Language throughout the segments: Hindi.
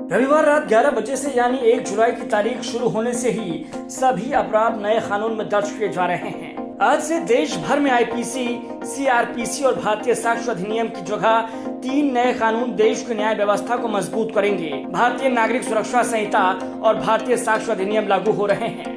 रविवार रात 11 बजे से यानी 1 जुलाई की तारीख शुरू होने से ही सभी अपराध नए कानून में दर्ज किए जा रहे हैं। आज से देश भर में आईपीसी, सीआरपीसी और भारतीय साक्ष्य अधिनियम की जगह 3 नए कानून देश की न्याय व्यवस्था को मजबूत करेंगे। भारतीय नागरिक सुरक्षा संहिता और भारतीय साक्ष्य अधिनियम लागू हो रहे हैं।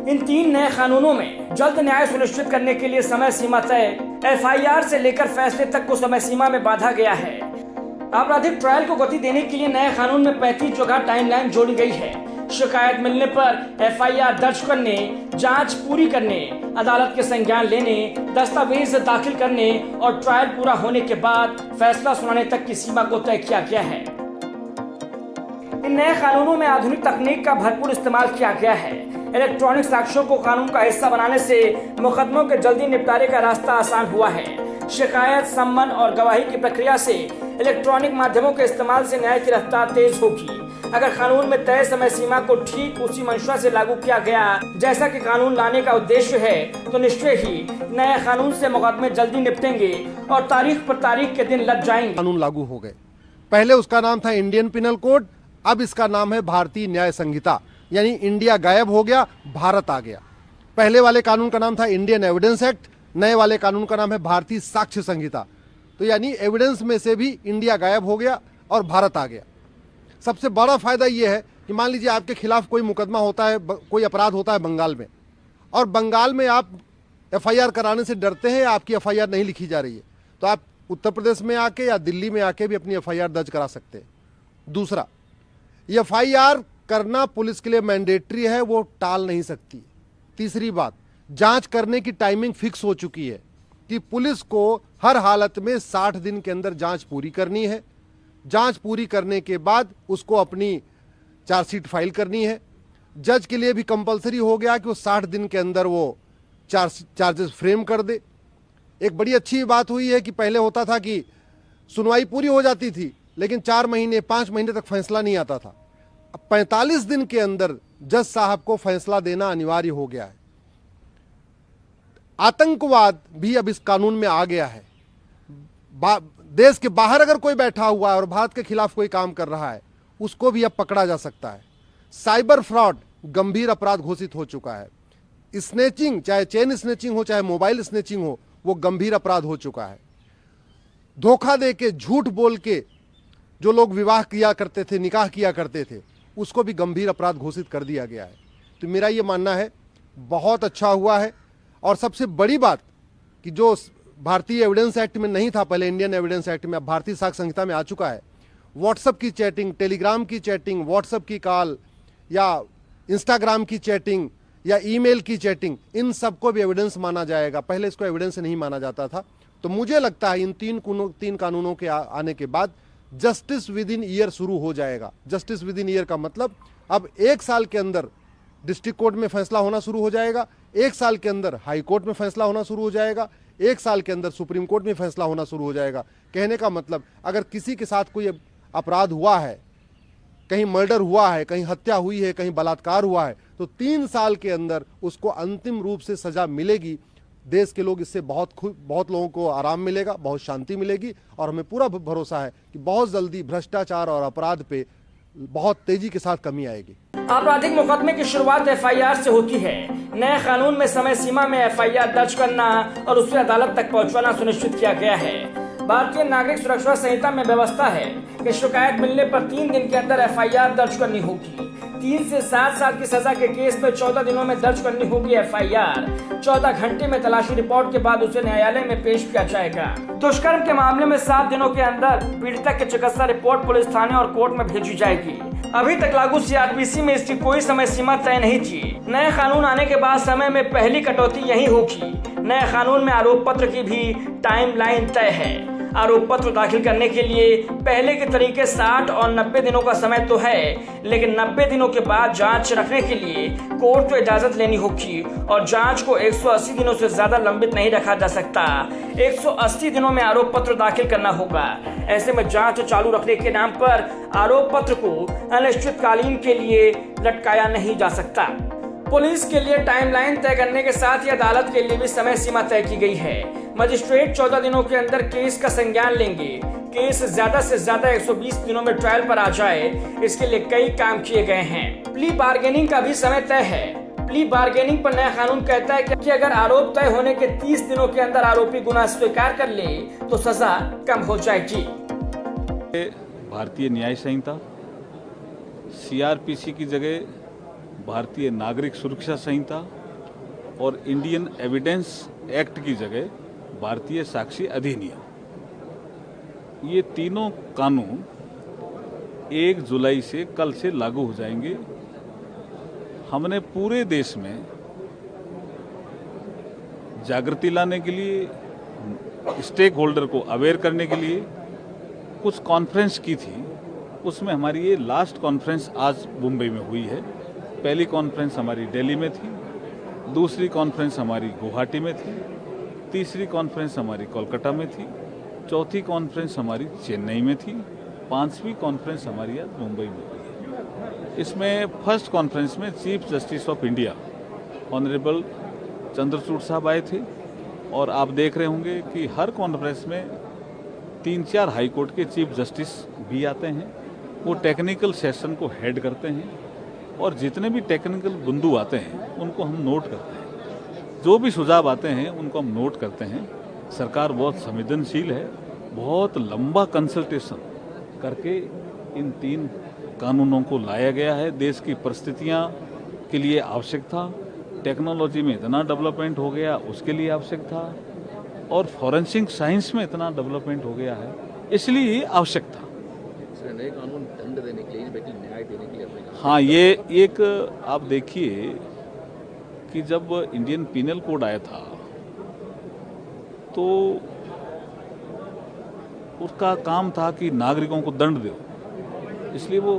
इन 3 नए कानूनों में जल्द न्याय सुनिश्चित करने के लिए समय सीमा तय, एफआईआर से लेकर फैसले तक को समय सीमा में बांधा गया है। आपराधिक ट्रायल को गति देने के लिए नए कानून में 35 जगह टाइमलाइन जोड़ी गई है। शिकायत मिलने पर एफआईआर दर्ज करने, जांच पूरी करने, अदालत के संज्ञान लेने, दस्तावेज दाखिल करने और ट्रायल पूरा होने के बाद फैसला सुनाने तक की सीमा को तय किया गया है। इन नए कानूनों में आधुनिक तकनीक का भरपूर इस्तेमाल किया गया है। इलेक्ट्रॉनिक साक्ष्यों को कानून का हिस्सा बनाने से मुकदमों के जल्दी निपटारे का रास्ता आसान हुआ है। शिकायत, सम्मन और गवाही की प्रक्रिया से इलेक्ट्रॉनिक माध्यमों के इस्तेमाल से न्याय की रफ्तार तेज होगी। अगर कानून में तय समय सीमा को ठीक उसी मंशा से लागू किया गया जैसा कि कानून लाने का उद्देश्य है, तो निश्चय ही नए कानून से मुकदमे जल्दी निपटेंगे और तारीख पर तारीख के दिन लग जाएंगे। कानून लागू हो गए। पहले उसका नाम था इंडियन पिनल कोड, अब इसका नाम है भारतीय न्याय संहिता। यानी इंडिया गायब हो गया, भारत आ गया। पहले वाले कानून का नाम था इंडियन एविडेंस एक्ट, नए वाले कानून का नाम है भारतीय साक्ष्य संहिता। तो यानी एविडेंस में से भी इंडिया गायब हो गया और भारत आ गया। सबसे बड़ा फायदा यह है कि मान लीजिए आपके खिलाफ कोई मुकदमा होता है, कोई अपराध होता है बंगाल में, और बंगाल में आप एफआईआर कराने से डरते हैं, आपकी एफआईआर नहीं लिखी जा रही है, तो आप उत्तर प्रदेश में आके या दिल्ली में आके भी अपनी एफआईआर दर्ज करा सकते हैं। दूसरा, एफआईआर करना पुलिस के लिए मैंडेटरी है, वो टाल नहीं सकती। तीसरी बात, जांच करने की टाइमिंग फिक्स हो चुकी है कि पुलिस को हर हालत में 60 दिन के अंदर जांच पूरी करनी है। जांच पूरी करने के बाद उसको अपनी चार्जशीट फाइल करनी है। जज के लिए भी कंपलसरी हो गया कि वो 60 दिन के अंदर वो चार्जेस फ्रेम कर दे। एक बड़ी अच्छी बात हुई है कि पहले होता था कि सुनवाई पूरी हो जाती थी लेकिन 4 महीने 5 महीने तक फैसला नहीं आता था। अब 45 दिन के अंदर जज साहब को फैसला देना अनिवार्य हो गया है। आतंकवाद भी अब इस कानून में आ गया है। देश के बाहर अगर कोई बैठा हुआ है और भारत के खिलाफ कोई काम कर रहा है, उसको भी अब पकड़ा जा सकता है। साइबर फ्रॉड गंभीर अपराध घोषित हो चुका है। स्नेचिंग, चाहे चेन स्नेचिंग हो चाहे मोबाइल स्नेचिंग हो, वो गंभीर अपराध हो चुका है। धोखा दे के, झूठ बोल के जो लोग विवाह किया करते थे, निकाह किया करते थे, उसको भी गंभीर अपराध घोषित कर दिया गया है। तो मेरा ये मानना है बहुत अच्छा हुआ है। और सबसे बड़ी बात कि जो भारतीय एविडेंस एक्ट में नहीं था, पहले इंडियन एविडेंस एक्ट में, अब भारतीय साक्ष्य संहिता में आ चुका है। व्हाट्सएप की चैटिंग, टेलीग्राम की चैटिंग, व्हाट्सएप की कॉल या इंस्टाग्राम की चैटिंग या ईमेल की चैटिंग, इन सबको भी एविडेंस माना जाएगा। पहले इसको एविडेंस नहीं माना जाता था। तो मुझे लगता है इन 3 कानूनों के आने के बाद जस्टिस विद इन ईयर शुरू हो जाएगा। जस्टिस विद इन ईयर का मतलब अब 1 साल के अंदर डिस्ट्रिक्ट कोर्ट में फैसला होना शुरू हो जाएगा, 1 साल के अंदर हाई कोर्ट में फैसला होना शुरू हो जाएगा, 1 साल के अंदर सुप्रीम कोर्ट में फैसला होना शुरू हो जाएगा। कहने का मतलब, अगर किसी के साथ कोई अपराध हुआ है, कहीं मर्डर हुआ है, कहीं हत्या हुई है, कहीं बलात्कार हुआ है, तो 3 साल के अंदर उसको अंतिम रूप से सजा मिलेगी। देश के लोग इससे बहुत लोगों को आराम मिलेगा, बहुत शांति मिलेगी और हमें पूरा भरोसा है कि बहुत जल्दी भ्रष्टाचार और अपराध पे बहुत तेजी के साथ कमी आएगी। आपराधिक मुकदमे की शुरुआत एफआईआर से होती है। नए कानून में समय सीमा में एफआईआर दर्ज करना और उसे अदालत तक पहुंचाना सुनिश्चित किया गया है। भारतीय नागरिक सुरक्षा संहिता में व्यवस्था है कि शिकायत मिलने पर 3 दिन के अंदर एफआईआर दर्ज करनी होगी। 3 से 7 साल की सजा के केस में 14 दिनों में दर्ज करनी होगी एफआईआर। 14 घंटे में तलाशी रिपोर्ट के बाद उसे न्यायालय में पेश किया जाएगा। दुष्कर्म के मामले में 7 दिनों के अंदर पीड़िता की चिकित्सा रिपोर्ट पुलिस थाने और कोर्ट में भेजी जाएगी। अभी तक लागू सीआरपीसी में इसकी कोई समय सीमा तय नहीं थी। नए कानून आने के बाद समय में पहली कटौती यही होगी। नए कानून में आरोप पत्र की भी टाइमलाइन तय है। आरोप पत्र दाखिल करने के लिए पहले के तरीके 60 और 90 दिनों का समय तो है, लेकिन 90 दिनों के बाद जांच रखने के लिए कोर्ट को इजाजत लेनी होगी और जांच को 180 दिनों से ज्यादा लंबित नहीं रखा जा सकता। 180 दिनों में आरोप पत्र दाखिल करना होगा। ऐसे में जांच चालू रखने के नाम पर आरोप पत्र को अनिश्चितकालीन के लिए लटकाया नहीं जा सकता। पुलिस के लिए टाइमलाइन तय करने के साथ ही अदालत के लिए भी समय सीमा तय की गई है। मजिस्ट्रेट 14 दिनों के अंदर केस का संज्ञान लेंगे। केस ज्यादा से ज्यादा 120 दिनों में ट्रायल पर आ जाए, इसके लिए कई काम किए गए हैं। प्ली बार्गेनिंग का भी समय तय है। प्ली बार्गेनिंग पर नया कानून कहता है कि अगर आरोप तय होने के 30 दिनों के अंदर आरोपी गुनाह स्वीकार कर ले तो सजा कम हो जाएगी। भारतीय न्याय संहिता, CRPC की जगह भारतीय नागरिक सुरक्षा संहिता और इंडियन एविडेंस एक्ट की जगह भारतीय साक्षी अधिनियम, ये तीनों कानून 1 जुलाई से कल से लागू हो जाएंगे। हमने पूरे देश में जागृति लाने के लिए, स्टेक होल्डर को अवेयर करने के लिए कुछ कॉन्फ्रेंस की थी। उसमें हमारी ये लास्ट कॉन्फ्रेंस आज मुंबई में हुई है। पहली कॉन्फ्रेंस हमारी दिल्ली में थी, दूसरी कॉन्फ्रेंस हमारी गुवाहाटी में थी, तीसरी कॉन्फ्रेंस हमारी कोलकाता में थी, चौथी कॉन्फ्रेंस हमारी चेन्नई में थी, 5वीं कॉन्फ्रेंस हमारी आज मुंबई में हुई है। इसमें फर्स्ट कॉन्फ्रेंस में chief justice of India honourable Chandrachud साहब आए थे और आप देख रहे होंगे कि हर कॉन्फ्रेंस में 3-4 हाई कोर्ट के चीफ जस्टिस भी आते हैं। वो टेक्निकल सेशन को हेड करते हैं और जितने भी टेक्निकल बिंदु आते हैं उनको हम नोट करते हैं। जो भी सुझाव आते हैं उनको हम नोट करते हैं। सरकार बहुत संवेदनशील है, बहुत लंबा कंसल्टेशन करके इन 3 कानूनों को लाया गया है। देश की परिस्थितियां के लिए आवश्यक था, टेक्नोलॉजी में इतना डेवलपमेंट हो गया उसके लिए आवश्यक था, और फॉरेंसिक साइंस में इतना डेवलपमेंट हो गया है इसलिए ये आवश्यक था। नए कानून दंड देने के लिए, न्याय देने के लिए। हाँ, ये एक आप देखिए कि जब इंडियन पीनल कोड आया था तो उसका काम था कि नागरिकों को दंड दो, इसलिए वो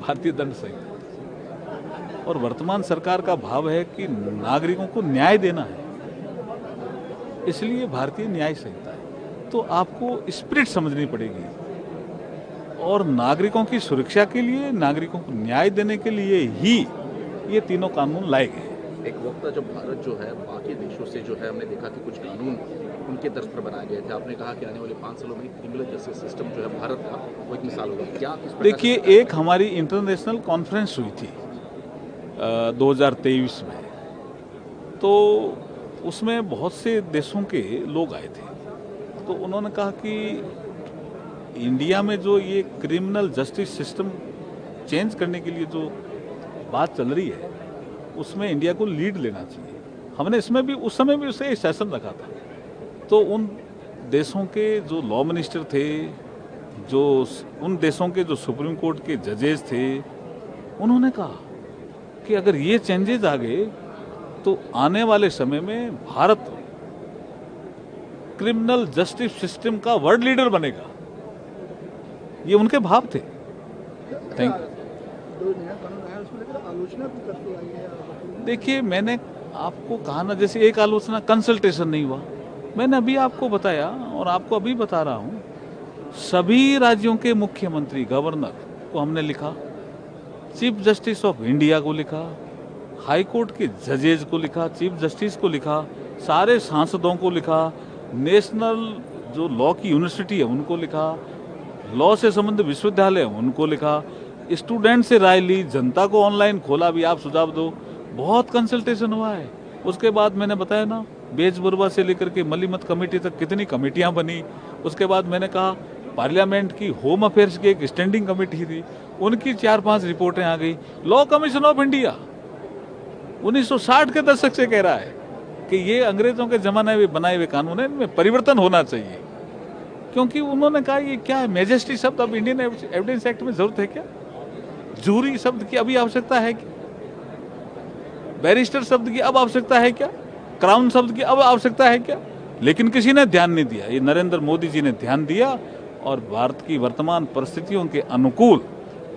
भारतीय दंड संहिता। और वर्तमान सरकार का भाव है कि नागरिकों को न्याय देना है, इसलिए भारतीय न्याय संहिता है। तो आपको स्पिरिट समझनी पड़ेगी और नागरिकों की सुरक्षा के लिए, नागरिकों को न्याय देने के लिए ही ये तीनों कानून लाए गए। एक वक्त जब भारत जो है बाकी देशों से जो है हमने देखा कि कुछ कानून उनके दर्ज पर बनाए गए थे। आपने कहा कि आने वाले 5 सालों में क्रिमिनल जस्टिस सिस्टम जो है भारत का वो एक मिसाल होगा। क्या देखिए, एक हमारी इंटरनेशनल कॉन्फ्रेंस हुई थी 2023 में, तो उसमें बहुत से देशों के लोग आए थे। तो उन्होंने कहा कि इंडिया में जो ये क्रिमिनल जस्टिस सिस्टम चेंज करने के लिए जो बात चल रही है उसमें इंडिया को लीड लेना चाहिए। हमने इसमें भी उस समय भी उसे सेशन रखा था। तो उन देशों के जो लॉ मिनिस्टर थे, जो उन देशों के जो सुप्रीम कोर्ट के जजेस थे, उन्होंने कहा कि अगर ये चेंजेस आ गए तो आने वाले समय में भारत क्रिमिनल जस्टिस सिस्टम का वर्ल्ड लीडर बनेगा। ये उनके भाव थे। Thank you. देखिए, मैंने आपको कहा ना, जैसे एक आलोचना कंसल्टेशन नहीं हुआ। मैंने अभी आपको बताया और आपको अभी बता रहा हूं, सभी राज्यों के मुख्यमंत्री, गवर्नर को हमने लिखा, चीफ जस्टिस ऑफ इंडिया को लिखा, हाई कोर्ट के जजेज को लिखा, चीफ जस्टिस को लिखा, सारे सांसदों को लिखा, नेशनल जो लॉ की यूनिवर्सिटी है उनको लिखा, लॉ से संबंधित विश्वविद्यालय उनको लिखा, स्टूडेंट से राय ली, जनता को ऑनलाइन खोला, भी आप सुझाव दो। बहुत कंसल्टेशन हुआ है। उसके बाद मैंने बताया ना, बेजबुरवा से लेकर के मलीमत कमेटी तक कितनी कमेटियां बनी। उसके बाद मैंने कहा पार्लियामेंट की होम अफेयर्स की एक स्टैंडिंग कमेटी थी, उनकी 4-5 रिपोर्टें आ गई। लॉ कमीशन ऑफ इंडिया 1960 के दशक से कह रहा है कि ये अंग्रेजों के जमाने में बनाए हुए कानून है, इनमें परिवर्तन होना चाहिए। क्योंकि उन्होंने कहा ये क्या है, मैजेस्टी शब्द अब इंडियन एविडेंस एक्ट में जरूरत है क्या? जूरी शब्द की अभी आवश्यकता है क्या? बैरिस्टर शब्द की अब आवश्यकता है क्या? क्राउन शब्द की अब आवश्यकता है क्या? लेकिन किसी ने ध्यान नहीं दिया। ये नरेंद्र मोदी जी ने ध्यान दिया और भारत की वर्तमान परिस्थितियों के अनुकूल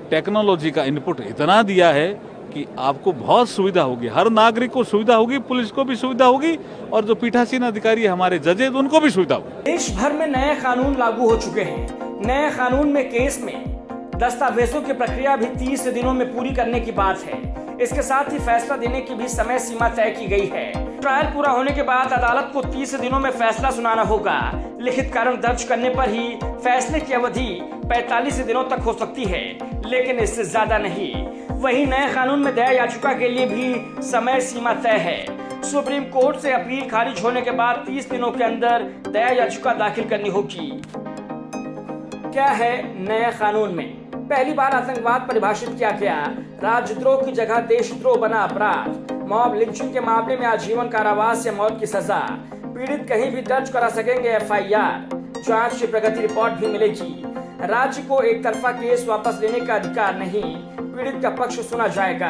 टेक्नोलॉजी का इनपुट इतना दिया है कि आपको बहुत सुविधा होगी, हर नागरिक को सुविधा होगी, पुलिस को भी सुविधा होगी और जो पीठासीन अधिकारी हमारे जजेज उनको भी सुविधा होगी। देश भर में नए कानून लागू हो चुके हैं। नए कानून में केस में दस्तावेजों की प्रक्रिया भी 30 दिनों में पूरी करने की बात है। इसके साथ ही फैसला देने की भी समय सीमा तय की गई है। ट्रायल पूरा होने के बाद अदालत को 30 दिनों में फैसला सुनाना होगा। लिखित कारण दर्ज करने पर ही फैसले की अवधि 45 दिनों तक हो सकती है, लेकिन इससे ज्यादा नहीं। वहीं नए कानून में दया याचिका के लिए भी समय सीमा तय है। सुप्रीम कोर्ट से अपील खारिज होने के बाद 30 दिनों के अंदर दया याचिका दाखिल करनी होगी। क्या है नए कानून में? पहली बार आतंकवाद परिभाषित किया गया। राजद्रोह की जगह देशद्रोह बना अपराध। मॉब लिंचिंग के मामले में आजीवन कारावास या मौत की सजा। पीड़ित कहीं भी दर्ज करा सकेंगे एफआईआर। जांच की प्रगति रिपोर्ट भी मिलेगी। राज्य को एक तरफा केस वापस लेने का अधिकार नहीं। पीड़ित का पक्ष सुना जाएगा।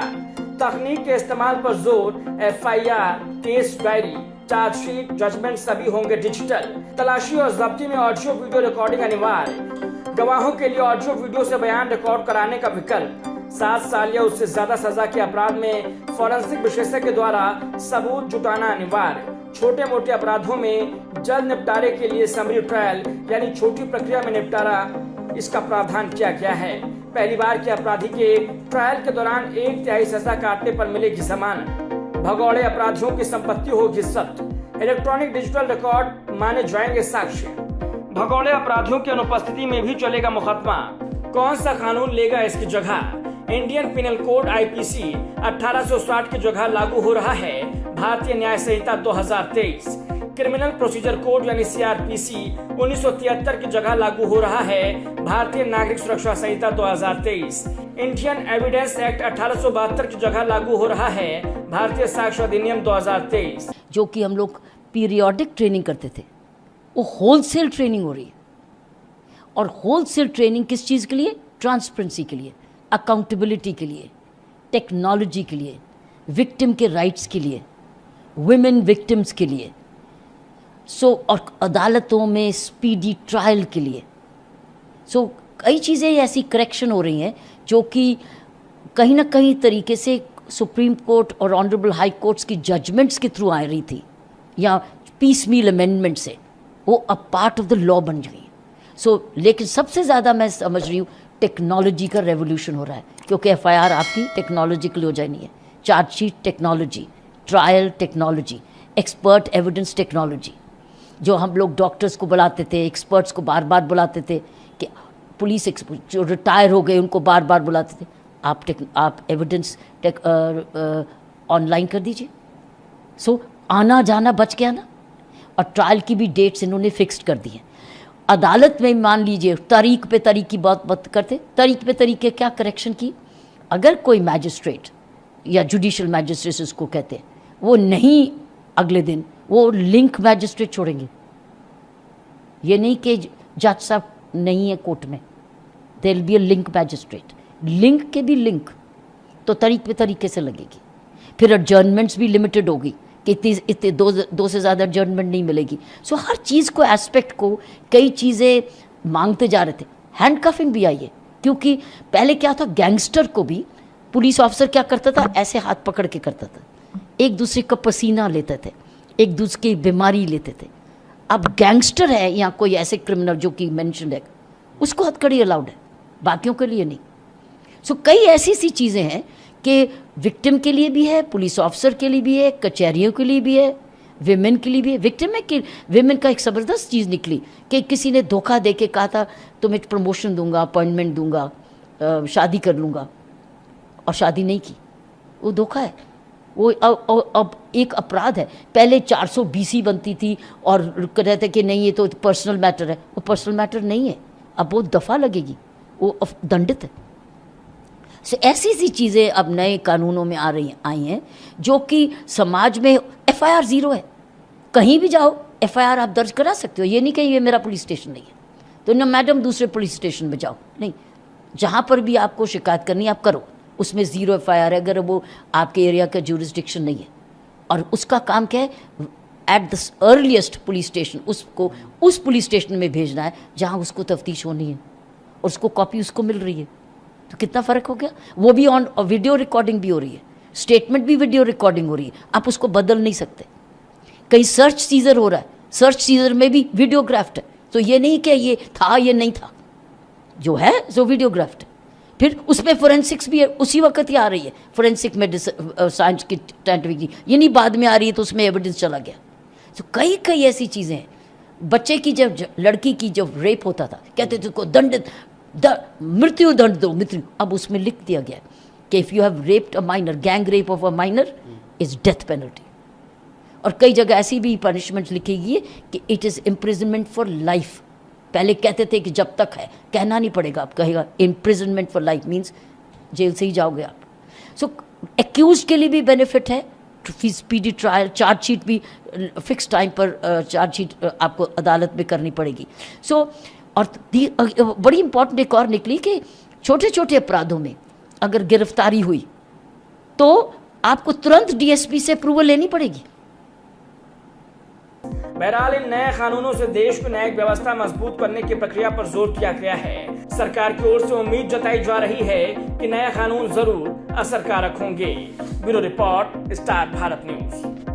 तकनीक के इस्तेमाल पर जोर। FIR, case diary, chargesheet, judgement सभी होंगे डिजिटल। तलाशी और जब्ती में ऑडियो वीडियो रिकॉर्डिंग अनिवार्य। गवाहों के लिए ऑडियो वीडियो से बयान रिकॉर्ड कराने का विकल्प। 7 साल या उससे ज्यादा सजा के अपराध में फॉरेंसिक विशेषज्ञ द्वारा सबूत जुटाना अनिवार्य। छोटे मोटे अपराधों में जल्द निपटारे के लिए समरी ट्रायल यानी छोटी प्रक्रिया में निपटारा, इसका प्रावधान किया गया है। पहली बार के अपराधी के ट्रायल के दौरान 1/3 सजा काटने पर मिलेगी जमानत। भगौड़े अपराधियों की संपत्ति होगी जब्त। इलेक्ट्रॉनिक डिजिटल रिकॉर्ड माने जाएंगे साक्ष्य। भगौड़े अपराधियों की अनुपस्थिति में भी चलेगा मुकदमा। कौन सा कानून लेगा इसकी जगह? इंडियन पिनल कोड आईपीसी 1860 की जगह लागू हो रहा है भारतीय न्याय संहिता 2023। क्रिमिनल प्रोसीजर कोड यानी सीआरपीसी 1973 की जगह लागू हो रहा है भारतीय नागरिक सुरक्षा संहिता 2023। इंडियन एविडेंस एक्ट 1872 की जगह लागू हो रहा है भारतीय साक्ष्य अधिनियम 2023। जो कि हम लोग पीरियोडिक ट्रेनिंग करते थे, वो होलसेल ट्रेनिंग हो रही है। और होलसेल ट्रेनिंग किस चीज़ के लिए? ट्रांसपेरेंसी के लिए, अकाउंटेबिलिटी के लिए, टेक्नोलॉजी के लिए, विक्टिम के राइट्स के लिए, वुमेन विक्टिम्स के लिए, और अदालतों में स्पीडी ट्रायल के लिए। कई चीज़ें ऐसी करेक्शन हो रही हैं जो कि कहीं ना कहीं तरीके से सुप्रीम कोर्ट और ऑनरेबल हाई कोर्ट्स की जजमेंट्स के थ्रू आ रही थी या पीस मील अमेंडमेंट से, वो अब पार्ट ऑफ द लॉ बन गई। लेकिन सबसे ज़्यादा मैं समझ रही हूँ टेक्नोलॉजी का रेवोल्यूशन हो रहा है, क्योंकि एफआईआर आपकी टेक्नोलॉजिकल हो जानी है, chargesheet technology, trial technology, expert evidence technology. जो हम लोग डॉक्टर्स को बुलाते थे, एक्सपर्ट्स को बार बार बुलाते थे, कि पुलिस जो रिटायर हो गए उनको बार बार बुलाते थे, आप एविडेंस ऑनलाइन कर दीजिए। आना जाना बच गया ना। और ट्रायल की भी डेट्स इन्होंने फिक्स्ड कर दी हैं। अदालत में मान लीजिए तारीख पे तारीख की बात करते, तारीख पे तारीख के क्या करेक्शन की? अगर कोई मैजिस्ट्रेट या जुडिशल मैजिस्ट्रेट उसको कहते हैं, वो नहीं अगले दिन, वो लिंक मैजिस्ट्रेट छोड़ेंगे। ये नहीं कि जज साहब नहीं है कोर्ट में, there will be a link magistrate. Link के भी लिंक तो तारीख पे तरीके से लगेगी। फिर एडजर्नमेंट्स भी लिमिटेड होगी कि इतने दो से ज़्यादा एडजर्नमेंट नहीं मिलेगी। हर चीज़ को, एस्पेक्ट को, कई चीज़ें मांगते जा रहे थे। हैंडकफिंग भी आई है, क्योंकि पहले क्या था, गैंगस्टर को भी पुलिस ऑफिसर क्या करता था, ऐसे हाथ पकड़ के करता था, एक दूसरे का पसीना लेते थे, एक दूसरे की बीमारी लेते थे। अब गैंगस्टर है या कोई ऐसे क्रिमिनल जो कि मेंशन है, उसको हथकड़ी अलाउड है, बाकियों के लिए नहीं। कई ऐसी सी चीज़ें हैं कि विक्टिम के लिए भी है, पुलिस ऑफिसर के लिए भी है, कचहरियों के लिए भी है, विमेन के लिए भी है। विक्टिम है कि विमेन का एक ज़बरदस्त चीज़ निकली कि किसी ने धोखा दे के कहा था तुम्हें प्रमोशन दूंगा, अपॉइंटमेंट दूंगा, शादी कर लूँगा, और शादी नहीं की। वो धोखा है। वो अब एक अपराध है। पहले 420 बनती थी और कहते थे कि नहीं ये तो पर्सनल मैटर है। वो पर्सनल मैटर नहीं है, अब वो दफ़ा लगेगी, वो दंडित है। ऐसी सी चीज़ें अब नए कानूनों में आई हैं जो कि समाज में एफआईआर 0 है। कहीं भी जाओ एफआईआर आप दर्ज करा सकते हो। ये नहीं कि ये मेरा पुलिस स्टेशन नहीं है तो ना मैडम दूसरे पुलिस स्टेशन में जाओ, नहीं, जहाँ पर भी आपको शिकायत करनी है आप करो, उसमें 0 एफआईआर है अगर वो आपके एरिया का जुरिस्डिक्शन नहीं है। और उसका काम क्या है, at the earliest police station उसको उस पुलिस स्टेशन में भेजना है जहाँ उसको तफ्तीश होनी है और उसको कॉपी उसको मिल रही है। तो कितना फ़र्क हो गया। वो भी ऑन वीडियो रिकॉर्डिंग भी हो रही है, स्टेटमेंट भी वीडियो रिकॉर्डिंग हो रही है, आप उसको बदल नहीं सकते। कहीं सर्च सीजर हो रहा है, सर्च सीजर में भी वीडियोग्राफ्ड है, तो ये नहीं कि ये था ये नहीं था, जो है सो वीडियोग्राफ्ड है। फिर उसमें फोरेंसिक्स भी उसी वक्त ही आ रही है, फोरेंसिक मेडिसिन साइंस की साइंटिफिक, ये नहीं बाद में आ रही है तो उसमें एविडेंस चला गया। तो कई ऐसी चीज़ें हैं। बच्चे की जब लड़की की जब रेप होता था कहते थे को मृत्यु दंड दो, मृत्यु। अब उसमें लिख दिया गया कि if you have raped a minor, gang rape of a minor is death penalty. और कई जगह ऐसी भी पनिशमेंट लिखी गई है कि it is imprisonment for life. पहले कहते थे कि जब तक है, कहना नहीं पड़ेगा, अब कहेगा imprisonment for life means jail से ही जाओगे आप। सो एक्यूज के लिए भी बेनिफिट है, स्पीडी ट्रायल, चार्जशीट भी फिक्स टाइम पर चार्जशीट आपको अदालत में करनी पड़ेगी। सो और बड़ी इंपॉर्टेंट एक और निकली कि छोटे छोटे अपराधों में अगर गिरफ्तारी हुई तो आपको तुरंत डीएसपी से अप्रूवल लेनी पड़ेगी। बहरहाल इन नए कानूनों से देश की न्यायिक व्यवस्था मजबूत करने की प्रक्रिया पर जोर दिया गया है। सरकार की ओर से उम्मीद जताई जा रही है कि नए कानून जरूर असरकारक होंगे। Bureau report, star Bharat news.